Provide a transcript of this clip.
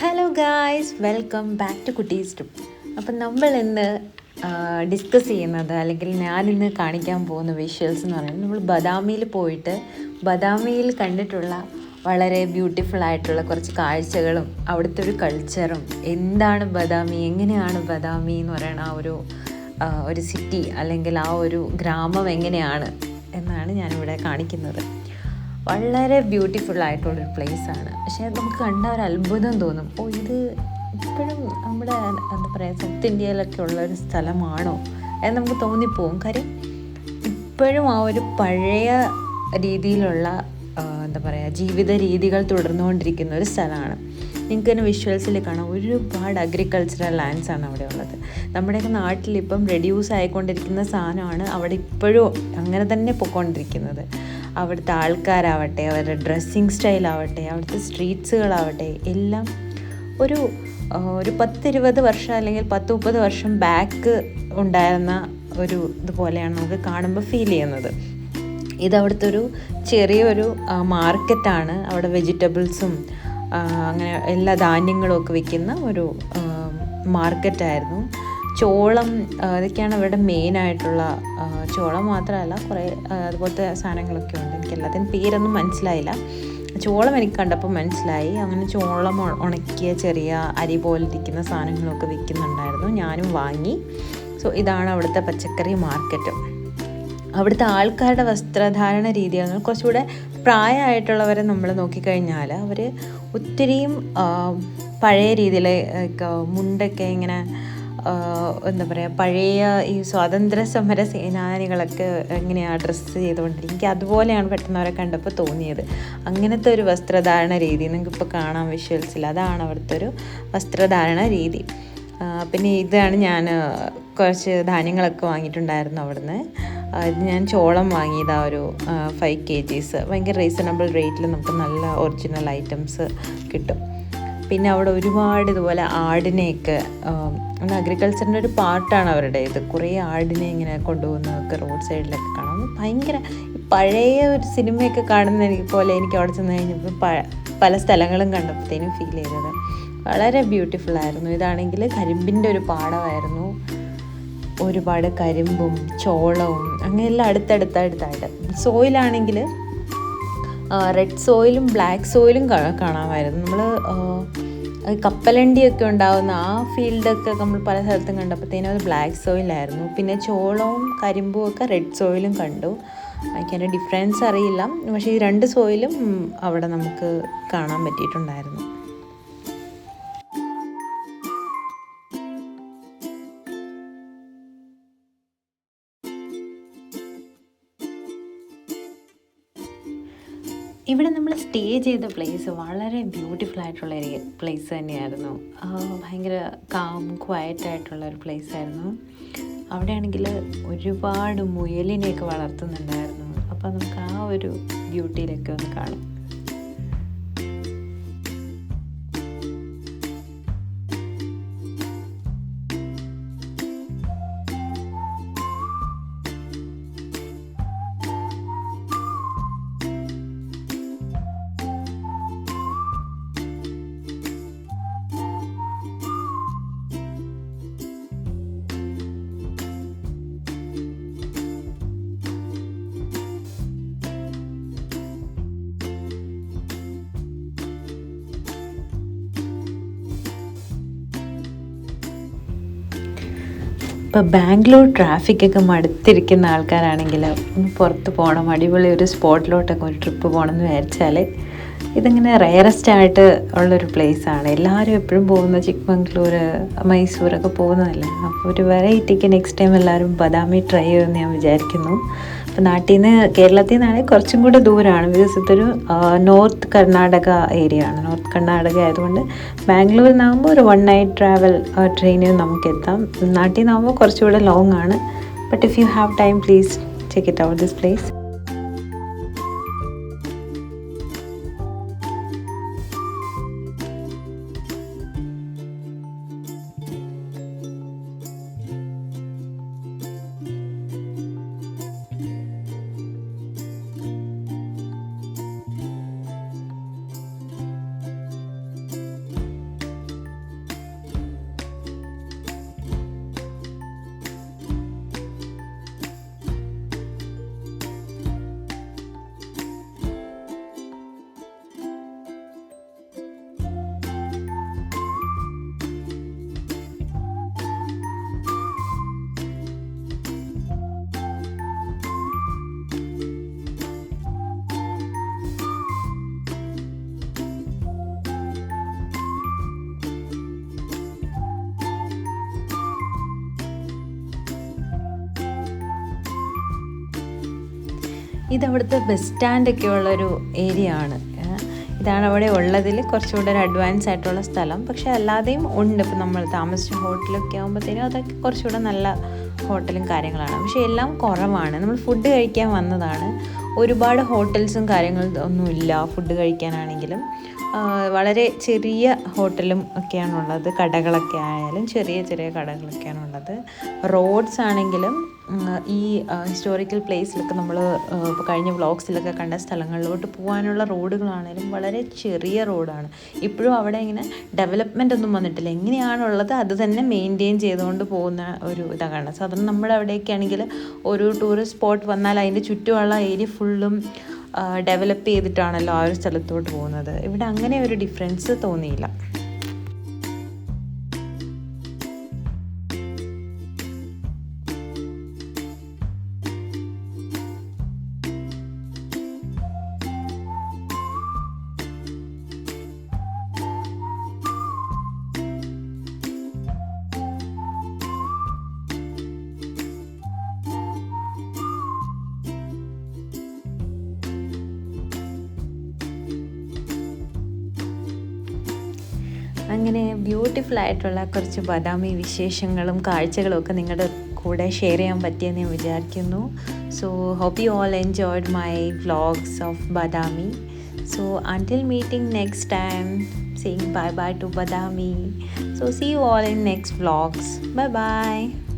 Hello guys, welcome back to Kuttees trip. അപ്പം നമ്മൾ ഇന്ന് ഡിസ്കസ് ചെയ്യുന്നത്, അല്ലെങ്കിൽ ഞാനിന്ന് കാണിക്കാൻ പോകുന്ന വിഷ്വൽസ് എന്ന് പറയുന്നത്, നമ്മൾ ബദാമിയിൽ പോയിട്ട് ബദാമിയിൽ കണ്ടിട്ടുള്ള വളരെ ബ്യൂട്ടിഫുൾ ആയിട്ടുള്ള കുറച്ച് കാഴ്ചകളും അവിടുത്തെ ഒരു കൾച്ചറും, എന്താണ് ബദാമി, എങ്ങനെയാണ് ബദാമി എന്ന് പറയുന്ന ഒരു സിറ്റി അല്ലെങ്കിൽ ആ ഒരു ഗ്രാമം എങ്ങനെയാണ് എന്നാണ് ഞാനിവിടെ കാണിക്കുന്നത്. വളരെ ബ്യൂട്ടിഫുൾ ആയിട്ടുള്ളൊരു പ്ലേസാണ്. പക്ഷേ നമുക്ക് കണ്ട ഒരു അത്ഭുതം തോന്നും, ഇത് ഇപ്പോഴും നമ്മുടെ എന്താ പറയുക സൗത്ത് ഇന്ത്യയിലൊക്കെ ഉള്ളൊരു സ്ഥലമാണോ എന്ന് നമുക്ക് തോന്നിപ്പോവും. കാര്യം ഇപ്പോഴും ആ ഒരു പഴയ രീതിയിലുള്ള എന്താ പറയുക ജീവിത രീതികൾ തുടർന്നുകൊണ്ടിരിക്കുന്ന ഒരു സ്ഥലമാണ്. നിങ്ങൾക്ക് തന്നെ വിഷ്വൽസിൽ കാണാം, ഒരുപാട് അഗ്രികൾച്ചറൽ ലാൻഡ്സാണ് അവിടെ ഉള്ളത്. നമ്മുടെയൊക്കെ നാട്ടിലിപ്പം റെഡ്യൂസ് ആയിക്കൊണ്ടിരിക്കുന്ന സാധനമാണ് അവിടെ ഇപ്പോഴും അങ്ങനെ തന്നെ പോയിക്കൊണ്ടിരിക്കുന്നത്. അവിടുത്തെ ആൾക്കാരാവട്ടെ, അവരുടെ ഡ്രസ്സിങ് സ്റ്റൈലാവട്ടെ, അവിടുത്തെ സ്ട്രീറ്റ്സുകളാവട്ടെ, എല്ലാം ഒരു 10-20 വർഷം അല്ലെങ്കിൽ 10-30 വർഷം ബാക്ക് ഉണ്ടായിരുന്ന ഒരു ഇതുപോലെയാണ് നമുക്ക് കാണുമ്പോൾ ഫീൽ ചെയ്യുന്നത്. ഇതവിടുത്തെ ഒരു ചെറിയൊരു മാർക്കറ്റാണ്. അവിടെ വെജിറ്റബിൾസും അങ്ങനെ എല്ലാ ധാന്യങ്ങളും ഒക്കെ വിൽക്കുന്ന ഒരു മാർക്കറ്റായിരുന്നു. ചോളം ഇതൊക്കെയാണ് അവരുടെ മെയിനായിട്ടുള്ള. ചോളം മാത്രമല്ല, കുറേ അതുപോലത്തെ സാധനങ്ങളൊക്കെ ഉണ്ട്. എനിക്ക് എല്ലാത്തിനും പേരൊന്നും മനസ്സിലായില്ല. ചോളം എനിക്ക് കണ്ടപ്പോൾ മനസ്സിലായി. അങ്ങനെ ചോളം ഉണക്കിയ ചെറിയ അരി പോലെ ഇരിക്കുന്ന സാധനങ്ങളൊക്കെ വിൽക്കുന്നുണ്ടായിരുന്നു. ഞാനും വാങ്ങി. ഇതാണ് അവിടുത്തെ പച്ചക്കറി മാർക്കറ്റ്. അവിടുത്തെ ആൾക്കാരുടെ വസ്ത്രധാരണ രീതിയാണ് കുറച്ചുകൂടെ പ്രായമായിട്ടുള്ളവരെ നമ്മൾ നോക്കിക്കഴിഞ്ഞാൽ അവർ ഒത്തിരിയും പഴയ രീതിയിൽ മുണ്ടൊക്കെ ഇങ്ങനെ എന്താ പറയുക, പഴയ ഈ സ്വാതന്ത്ര്യ സമര സേനാനികളൊക്കെ എങ്ങനെയാണ് ഡ്രസ്സ് ചെയ്തുകൊണ്ടിരിക്കും, എനിക്ക് അതുപോലെയാണ് പെട്ടെന്ന് അവരെ കണ്ടപ്പോൾ തോന്നിയത്. അങ്ങനത്തെ ഒരു വസ്ത്രധാരണ രീതി നിങ്ങൾക്കിപ്പോൾ കാണാം വിഷ്വൽസിൽ. അതാണ് അവിടുത്തെ ഒരു വസ്ത്രധാരണ രീതി. പിന്നെ ഇതാണ് ഞാൻ കുറച്ച് ധാന്യങ്ങളൊക്കെ വാങ്ങിയിട്ടുണ്ടായിരുന്നു അവിടുന്ന്. ഇത് ഞാൻ ചോളം വാങ്ങിയത് ഒരു 5 kgs. ഭയങ്കര റീസണബിൾ റേറ്റിൽ നമുക്ക് നല്ല ഒറിജിനൽ ഐറ്റംസ് കിട്ടും. പിന്നെ അവിടെ ഒരുപാട് ഇതുപോലെ ആടിനെയൊക്കെ, അഗ്രികൾച്ചറിൻ്റെ ഒരു പാർട്ടാണ് അവരുടെ ഇത്. കുറേ ആടിനെ ഇങ്ങനെ കൊണ്ടുപോകുന്നതൊക്കെ റോഡ് സൈഡിലൊക്കെ കാണാം. ഭയങ്കര പഴയ ഒരു സിനിമയൊക്കെ കാണുന്ന പോലെ എനിക്ക് അവിടെ ചെന്ന് കഴിഞ്ഞപ്പോൾ പല സ്ഥലങ്ങളും കണ്ടപ്പോഴത്തേനും ഫീൽ ചെയ്തത്. വളരെ ബ്യൂട്ടിഫുൾ ആയിരുന്നു. ഇതാണെങ്കിൽ കരിമ്പിൻ്റെ ഒരു പാടമായിരുന്നു. ഒരുപാട് കരിമ്പും ചോളവും അങ്ങനെയെല്ലാം അടുത്തടുത്തായിട്ട്. സോയിലാണെങ്കിൽ റെഡ് സോയിലും ബ്ലാക്ക് സോയിലും കാണാമായിരുന്നു. നമ്മൾ കപ്പലണ്ടിയൊക്കെ ഉണ്ടാകുന്ന ആ ഫീൽഡൊക്കെ നമ്മൾ പല സ്ഥലത്തും കണ്ടപ്പോഴത്തേനും അത് ബ്ലാക്ക് സോയിലായിരുന്നു. പിന്നെ ചോളവും കരിമ്പും ഒക്കെ റെഡ് സോയിലും കണ്ടു. എനിക്കതിൻ്റെ ഡിഫറൻസ് അറിയില്ല, പക്ഷേ ഈ 2 സോയിലും അവിടെ നമുക്ക് കാണാൻ പറ്റിയിട്ടുണ്ടായിരുന്നു. ഇവിടെ നമ്മൾ സ്റ്റേ ചെയ്ത പ്ലേസ് വളരെ ബ്യൂട്ടിഫുൾ ആയിട്ടുള്ള ഒരു പ്ലേസ് തന്നെയായിരുന്നു. ഭയങ്കര കാം ക്വയറ്റായിട്ടുള്ള ഒരു പ്ലേസായിരുന്നു. അവിടെയാണെങ്കിൽ ഒരുപാട് മുയലിനെയൊക്കെ വളർത്തുന്നുണ്ടായിരുന്നു. അപ്പോൾ നമുക്ക് ആ ഒരു ബ്യൂട്ടിയിലൊക്കെ ഒന്ന് കാണാം. ഇപ്പോൾ ബാംഗ്ലൂർ ട്രാഫിക്കൊക്കെ മടുത്തിരിക്കുന്ന ആൾക്കാരാണെങ്കിൽ ഒന്ന് പുറത്ത് പോകണം, അടിപൊളി ഒരു സ്പോട്ടിലോട്ടൊക്കെ ഒരു ട്രിപ്പ് പോകണം എന്ന് വിചാരിച്ചാൽ ഇതിങ്ങനെ റെയറസ്റ്റ് ആയിട്ട് ഉള്ളൊരു പ്ലേസാണ്. എല്ലാവരും എപ്പോഴും പോകുന്ന ചിക്ക്മംഗ്ലൂർ, മൈസൂരൊക്കെ പോകുന്നതല്ല. അപ്പോൾ ഒരു വെറൈറ്റിക്ക് നെക്സ്റ്റ് ടൈം എല്ലാവരും ബദാമി ട്രൈ ചെയ്യുമെന്ന് ഞാൻ വിചാരിക്കുന്നു. അപ്പോൾ നാട്ടിൽ നിന്ന്, കേരളത്തിൽ നിന്നാണെങ്കിൽ കുറച്ചും കൂടെ ദൂരമാണ്. ബിക്കോസ് ഇതൊരു നോർത്ത് കർണാടക ഏരിയ ആണ്. നോർത്ത് കർണാടക ആയതുകൊണ്ട് ബാംഗ്ലൂരിൽ നിന്നാകുമ്പോൾ ഒരു 1 night ട്രാവൽ ട്രെയിനിൽ നമുക്ക് എത്താം. നാട്ടിൽ നിന്നാകുമ്പോൾ കുറച്ചുകൂടെ ലോങ് ആണ്. But if you have time, please check it out this place. ഇതവിടുത്തെ ബസ് സ്റ്റാൻഡൊക്കെ ഉള്ളൊരു ഏരിയ ആണ്. ഇതാണ് അവിടെ ഉള്ളതിൽ കുറച്ചുകൂടെ ഒരു അഡ്വാൻസ് ആയിട്ടുള്ള സ്ഥലം. പക്ഷേ അല്ലാതെയും ഉണ്ട്. ഇപ്പോൾ നമ്മൾ താമസിച്ച ഹോട്ടലൊക്കെ ആകുമ്പോഴത്തേനും അതൊക്കെ കുറച്ചുകൂടെ നല്ല ഹോട്ടലും കാര്യങ്ങളാണ്. പക്ഷേ എല്ലാം കുറവാണ്. നമ്മൾ ഫുഡ് കഴിക്കാൻ വന്നതാണ്. ഒരുപാട് ഹോട്ടൽസും കാര്യങ്ങളും ഒന്നുമില്ല ഫുഡ് കഴിക്കാനാണെങ്കിലും. വളരെ ചെറിയ ഹോട്ടലും ഒക്കെയാണുള്ളത്. കടകളൊക്കെ ആയാലും ചെറിയ ചെറിയ കടകളൊക്കെയാണുള്ളത്. റോഡ്സ് ആണെങ്കിലും ഈ ഹിസ്റ്റോറിക്കൽ പ്ലേസിലൊക്കെ നമ്മൾ ഇപ്പോൾ കഴിഞ്ഞ വ്ളോഗ്സിലൊക്കെ കണ്ട സ്ഥലങ്ങളിലോട്ട് പോകാനുള്ള റോഡുകളാണെങ്കിലും വളരെ ചെറിയ റോഡാണ്. ഇപ്പോഴും അവിടെ ഇങ്ങനെ ഡെവലപ്മെൻ്റ് ഒന്നും വന്നിട്ടില്ല. എങ്ങനെയാണുള്ളത് അത് തന്നെ മെയിൻറ്റെയിൻ ചെയ്തുകൊണ്ട് പോകുന്ന ഒരു ഇതാണ്. സാധാരണ നമ്മുടെ അവിടെയൊക്കെ ആണെങ്കിൽ ഒരു ടൂറിസ്റ്റ് സ്പോട്ട് വന്നാൽ അതിൻ്റെ ചുറ്റുമുള്ള ഏരിയ ഫുള്ളും ഡെവലപ്പ് ചെയ്തിട്ടാണല്ലോ ആ ഒരു സ്ഥലത്തോട്ട് പോകുന്നത്. ഇവിടെ അങ്ങനെ ഒരു ഡിഫറൻസ് തോന്നിയില്ല. അങ്ങനെ ബ്യൂട്ടിഫുൾ ആയിട്ടുള്ള കുറച്ച് ബദാമി വിശേഷങ്ങളും കാഴ്ചകളും ഒക്കെ നിങ്ങളുടെ കൂടെ ഷെയർ ചെയ്യാൻ പറ്റിയെന്ന് ഞാൻ വിചാരിക്കുന്നു. So hope you all enjoyed my vlogs of Badami. So until meeting next time, saying bye bye to Badami. So see you all in next vlogs. Bye bye.